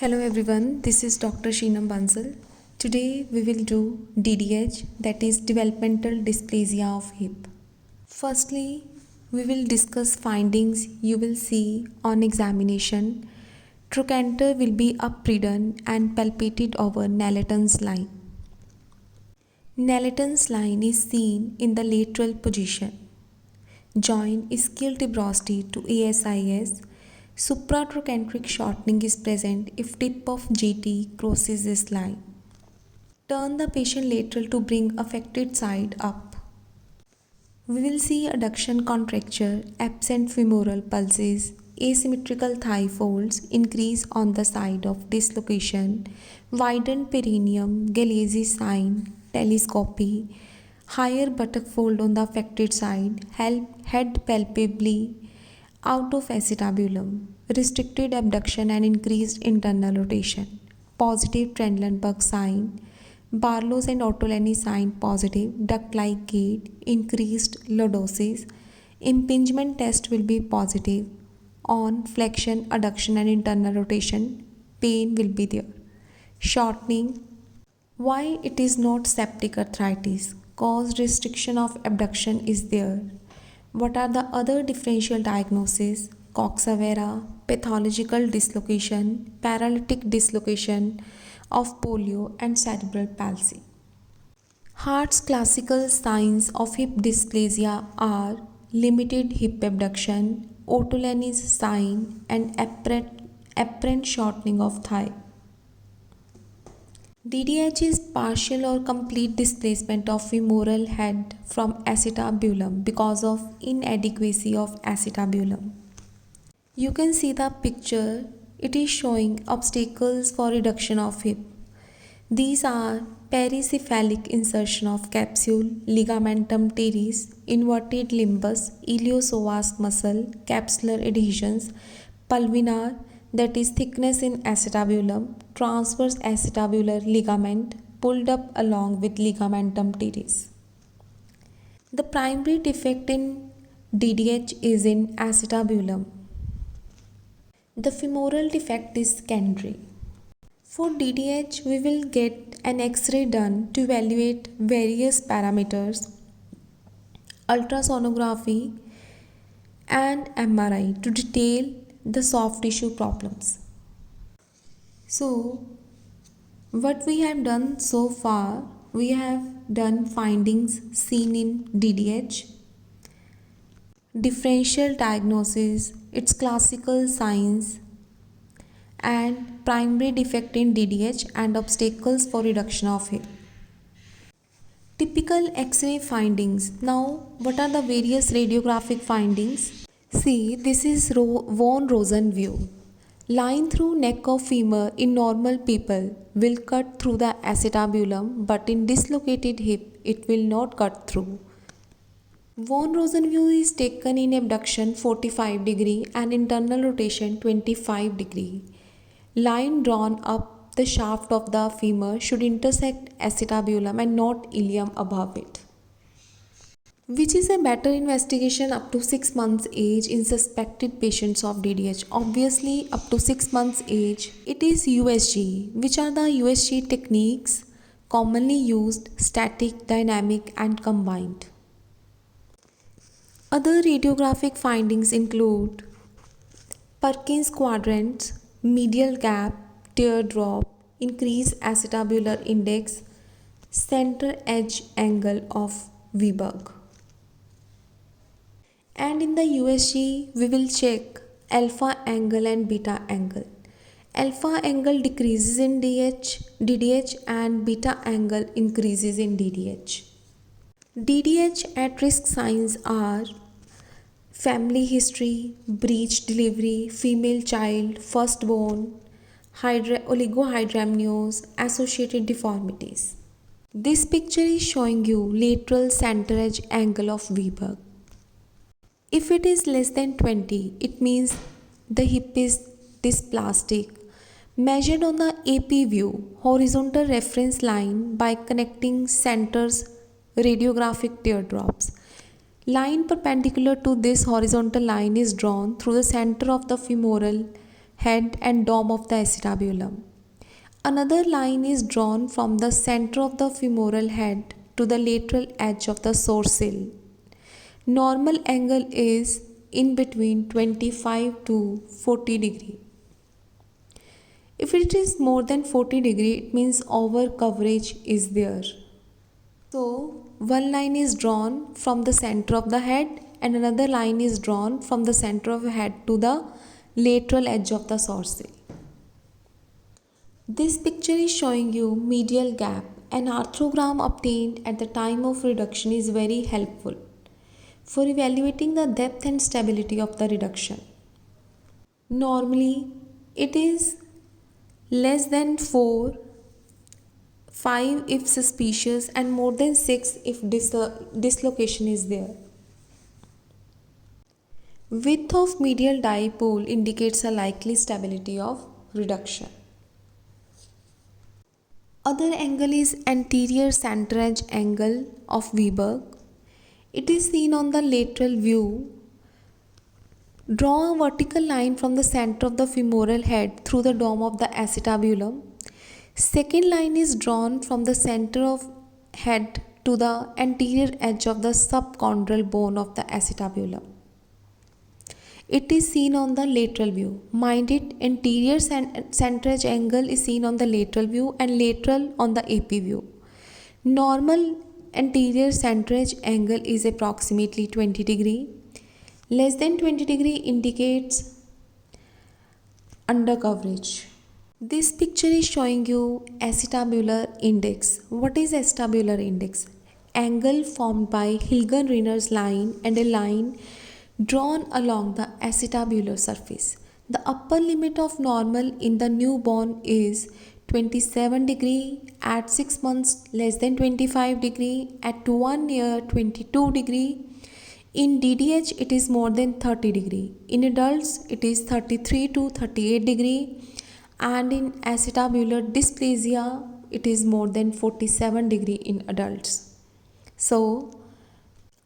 Hello everyone, this is Dr. Sheenam Bansal. Today we will do DDH, that is developmental dysplasia of hip. Firstly, we will discuss findings you will see on examination. Trochanter will be upridden and palpated over Nelaton's line. Nelaton's line is seen in the lateral position. Join ischial tuberosity to ASIS. Supratrochanteric shortening is present if tip of GT crosses this line. Turn the patient lateral to bring affected side up. We will see adduction contracture, absent femoral pulses, asymmetrical thigh folds, increase on the side of dislocation, widened perineum, Galeazzi sign, telescopy, higher buttock fold on the affected side, head palpably out of acetabulum, restricted abduction and increased internal rotation, positive Trendelenburg sign, Barlow's and Ottolini sign positive, duct-like gait, increased lordosis, impingement test will be positive, on flexion, adduction and internal rotation, pain will be there. Shortening, why it is not septic arthritis? Cause restriction of abduction is there. What are the other differential diagnoses? Coxa-Vara, pathological dislocation, paralytic dislocation of polio and cerebral palsy. Hart's classical signs of hip dysplasia are limited hip abduction, Ottolini's sign and apparent shortening of thigh. DDH is partial or complete displacement of femoral head from acetabulum because of inadequacy of acetabulum. You can see the picture, it is showing obstacles for reduction of hip. These are pericephalic insertion of capsule, ligamentum teres, inverted limbus, iliopsoas muscle, capsular adhesions, pulvinar, that is thickness in acetabulum, transverse acetabular ligament pulled up along with ligamentum teres. The primary defect in DDH is in acetabulum. The femoral defect is secondary. For DDH, we will get an X-ray done to evaluate various parameters, ultrasonography and MRI to detail the soft tissue problems. So, what we have done so far, we have done findings seen in DDH, differential diagnosis, its classical signs, and primary defect in DDH and obstacles for reduction of hip. Typical X-ray findings. Now, what are the various radiographic findings? See, this is von Rosen view. Line through neck of femur in normal people will cut through the acetabulum, but in dislocated hip, it will not cut through. Von Rosen view is taken in abduction 45 degree and internal rotation 25 degree. Line drawn up the shaft of the femur should intersect acetabulum and not ilium above it. Which is a better investigation up to 6 months age in suspected patients of DDH? Obviously, up to 6 months age, it is USG. Which are the USG techniques commonly used? Static, dynamic and combined. Other radiographic findings include Perkins quadrants, medial gap, teardrop, increased acetabular index, center edge angle of Weiberg. And in the USG, we will check alpha angle and beta angle. Alpha angle decreases in DDH and beta angle increases in DDH. DDH at risk signs are family history, breech delivery, female child, firstborn, oligohydramnios, associated deformities. This picture is showing you lateral center edge angle of Weiberg. If it is less than 20, it means the hip is dysplastic. Measured on the AP view, horizontal reference line by connecting centers radiographic teardrops. Line perpendicular to this horizontal line is drawn through the center of the femoral head and dome of the acetabulum. Another line is drawn from the center of the femoral head to the lateral edge of the sourcil. Normal angle is in between 25 to 40 degree. If it is more than 40 degree, it means over coverage is there. So one line is drawn from the center of the head and another line is drawn from the center of the head to the lateral edge of the sourcil. This picture is showing you medial gap. An arthrogram obtained at the time of reduction is very helpful for evaluating the depth and stability of the reduction. Normally, it is less than 4, 5 if suspicious and more than 6 if dislocation is there. Width of medial dipole indicates a likely stability of reduction. Other angle is anterior center edge angle of Weber. It is seen on the lateral view. Draw a vertical line from the center of the femoral head through the dome of the acetabulum. Second line is drawn from the center of head to the anterior edge of the subchondral bone of the acetabulum. It is seen on the lateral view. Mind it, anterior center edge angle is seen on the lateral view and lateral on the AP view. Normal anterior center edge angle is approximately 20 degree. Less than 20 degree indicates under coverage. This picture is showing you acetabular index. What is acetabular index? Angle formed by Hilgern-Rinner's line and a line drawn along the acetabular surface. The upper limit of normal in the newborn is 27 degree, at 6 months less than 25 degree, at 1 year 22 degree. In DDH it is more than 30 degree. In adults it is 33 to 38 degree and in acetabular dysplasia it is more than 47 degree in adults. So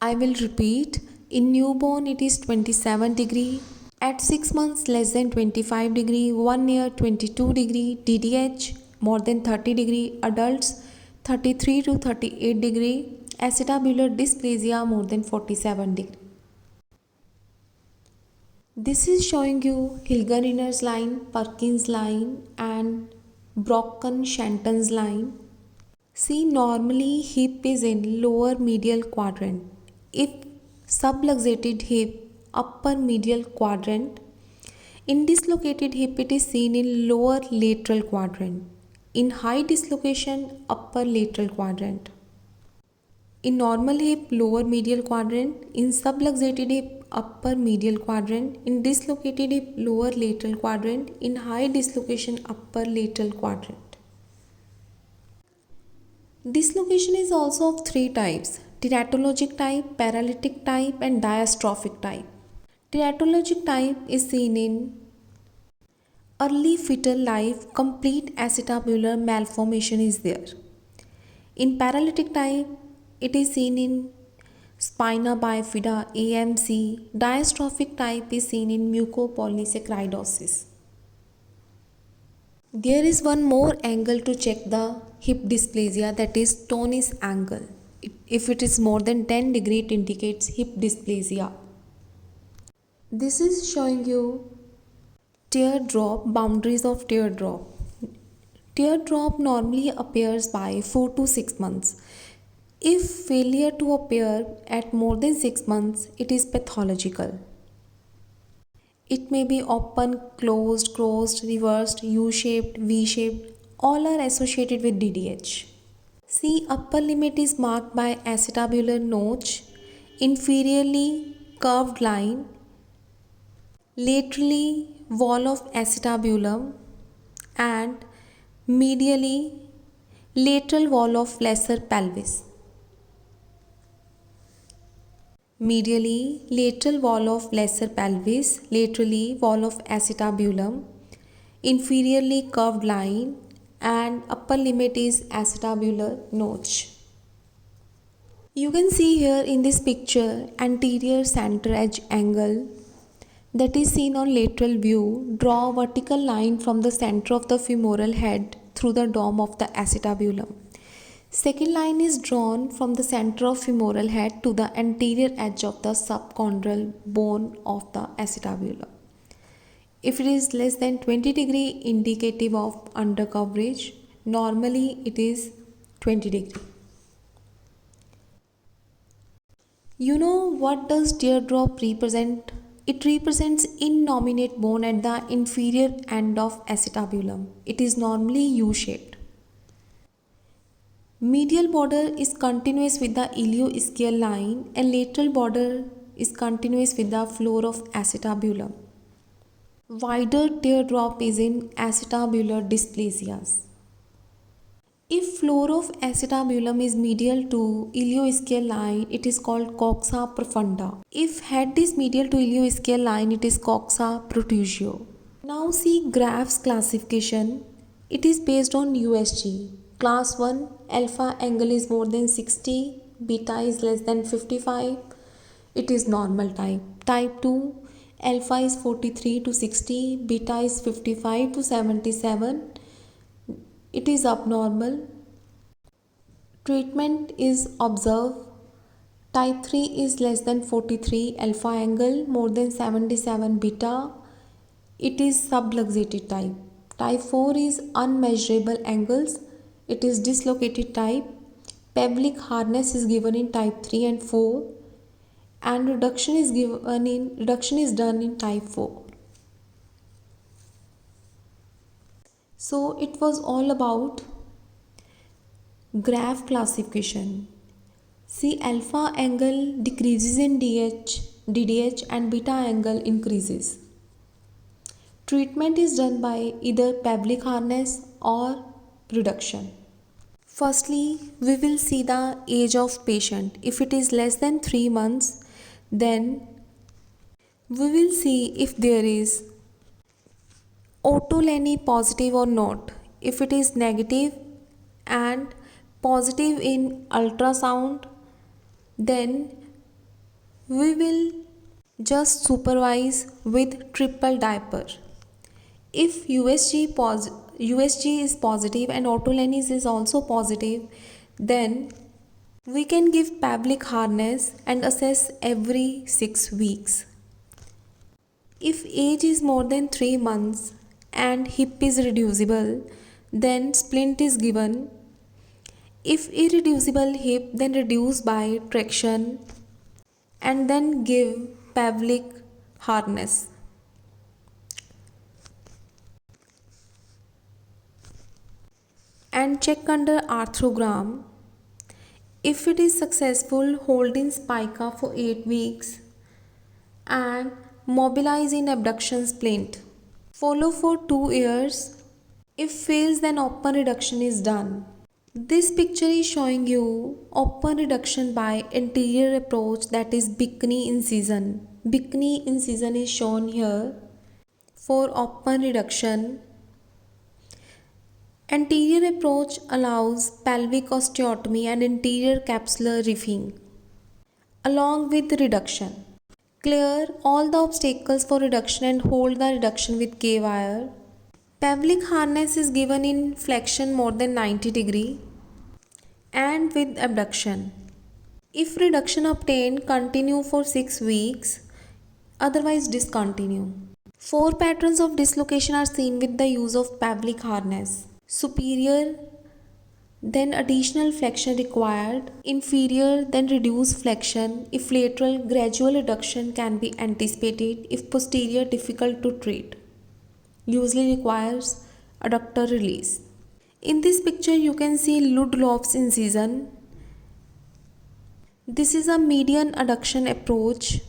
I will repeat. In newborn it is 27 degree, at 6 months less than 25 degree, 1 year 22 degree, DDH more than 30 degree, adults 33 to 38 degree, acetabular dysplasia more than 47 degree. This is showing you Hilgern-Rinner's line, Perkins line and Brocken-Shenton's line. See, normally hip is in lower medial quadrant. If subluxated hip upper medial quadrant. In dislocated hip it is seen in lower lateral quadrant. In high dislocation upper lateral quadrant. In normal hip lower medial quadrant. In subluxated hip upper medial quadrant. In dislocated hip lower lateral quadrant. In high dislocation upper lateral quadrant. Dislocation is also of 3 types. Teratologic type, paralytic type and diastrophic type. Teratologic type is seen in early fetal life, complete acetabular malformation is there. In paralytic type, it is seen in spina bifida, AMC. Diastrophic type is seen in mucopolysaccharidosis. There is one more angle to check the hip dysplasia, that is Tönnies angle. If it is more than 10 degree, it indicates hip dysplasia. This is showing you teardrop, boundaries of teardrop. Teardrop normally appears by 4 to 6 months. If failure to appear at more than 6 months, it is pathological. It may be open, closed, crossed, reversed, U-shaped, V-shaped. All are associated with DDH. See, upper limit is marked by acetabular notch, inferiorly curved line, laterally wall of acetabulum and medially lateral wall of lesser pelvis. Medially lateral wall of lesser pelvis, laterally wall of acetabulum, inferiorly curved line and upper limit is acetabular notch. You can see here in this picture anterior center edge angle, that is seen on lateral view. Draw a vertical line from the center of the femoral head through the dome of the acetabulum. Second line is drawn from the center of femoral head to the anterior edge of the subchondral bone of the acetabulum. If it is less than 20 degree, indicative of under coverage. Normally it is 20 degree. You know what does teardrop represent? It represents innominate bone at the inferior end of acetabulum. It is normally U-shaped. Medial border is continuous with the ilioischial line and lateral border is continuous with the floor of acetabulum. Wider teardrop is in acetabular dysplasias. If floor of acetabulum is medial to ilioischial line, it is called coxa profunda. If head is medial to ilioischial line, it is coxa protrusio. Now see Graff's classification. It is based on USG. Class 1, alpha angle is more than 60, beta is less than 55. It is normal type. Type 2, alpha is 43 to 60, beta is 55 to 77. It is abnormal. Treatment is observe. Type 3 is less than 43, alpha angle more than 77, beta. It is subluxated type. Type 4 is unmeasurable angles. It is dislocated type. Pelvic hardness is given in type 3 and 4 and reduction is done in type 4. So it was all about Graff classification. See, alpha angle decreases in DDH and beta angle increases. Treatment is done by either pelvic harness or reduction. Firstly, we will see the age of patient. If it is less than 3 months, then we will see if there is Ottolenii positive or not. If it is negative and positive in ultrasound, then we will just supervise with triple diaper. If USG is positive and Ottolenii is also positive, then we can give pelvic harness and assess every 6 weeks. If age is more than 3 months and hip is reducible, then splint is given. If irreducible hip, then reduce by traction and then give pelvic harness. And check under arthrogram. If it is successful, hold in spica for 8 weeks and mobilize in abduction splint. Follow for 2 years. If fails, then open reduction is done. This picture is showing you open reduction by anterior approach, that is Bickney incision. Bickney incision is shown here for open reduction. Anterior approach allows pelvic osteotomy and anterior capsular reefing along with reduction. Clear all the obstacles for reduction and hold the reduction with K-wire. Pelvic harness is given in flexion more than 90 degree and with abduction. If reduction obtained, continue for 6 weeks, otherwise discontinue. 4 patterns of dislocation are seen with the use of pelvic harness. Superior, then additional flexion required. Inferior, then reduced flexion. If lateral, gradual reduction can be anticipated. If posterior, difficult to treat. Usually requires adductor release. In this picture you can see Ludloff's incision. This is a median adduction approach.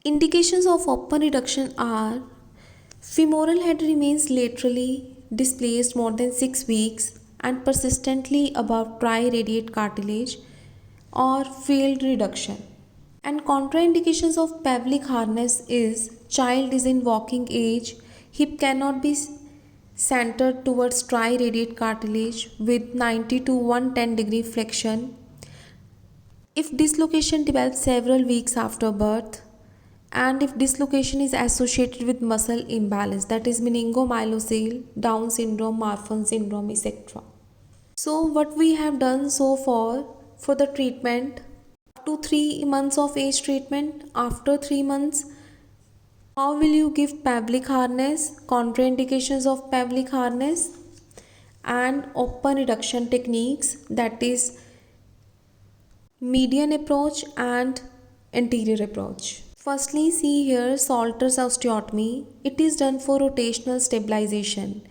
Indications of open reduction are femoral head remains laterally displaced more than 6 weeks and persistently above triradiate cartilage or failed reduction. And contraindications of pelvic harness is child is in walking age, hip cannot be centered towards triradiate cartilage with 90 to 110 degree flexion. If dislocation develops several weeks after birth, and if dislocation is associated with muscle imbalance, that is meningomyelocele, Down syndrome, Marfan syndrome, etc. So what we have done so far for the treatment, up to 3 months of age treatment. After 3 months, how will you give pelvic harness, contraindications of pelvic harness, and open reduction techniques, that is median approach and anterior approach. Firstly, see here Salter's osteotomy. It is done for rotational stabilization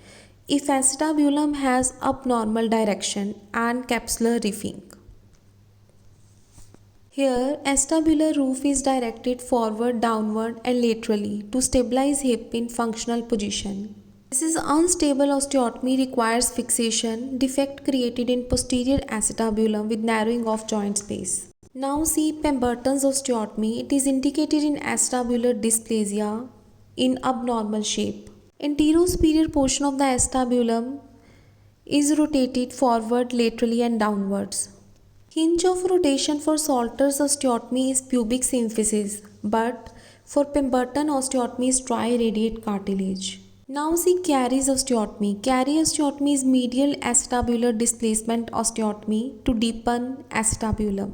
if acetabulum has abnormal direction and capsular reefing. Here, acetabular roof is directed forward, downward and laterally to stabilize hip in functional position. This is unstable osteotomy requires fixation, defect created in posterior acetabulum with narrowing of joint space. Now see Pemberton's osteotomy. It is indicated in acetabular dysplasia in abnormal shape. Anterior-superior portion of the acetabulum is rotated forward, laterally and downwards. Hinge of rotation for Salter's osteotomy is pubic symphysis, but for Pemberton osteotomy is triradiate cartilage. Now see Carey's osteotomy. Carey osteotomy is medial acetabular displacement osteotomy to deepen acetabulum.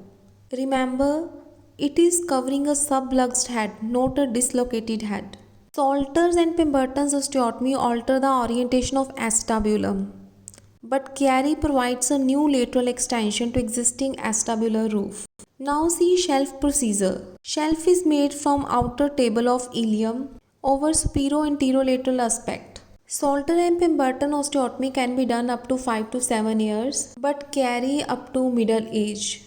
Remember, it is covering a subluxed head, not a dislocated head. Salter's and Pemberton's osteotomy alter the orientation of acetabulum, but Carey provides a new lateral extension to existing acetabular roof. Now see shelf procedure. Shelf is made from outer table of ilium over supero-anterolateral aspect. Salter and Pemberton osteotomy can be done up to 5 to 7 years, but Carey up to middle age.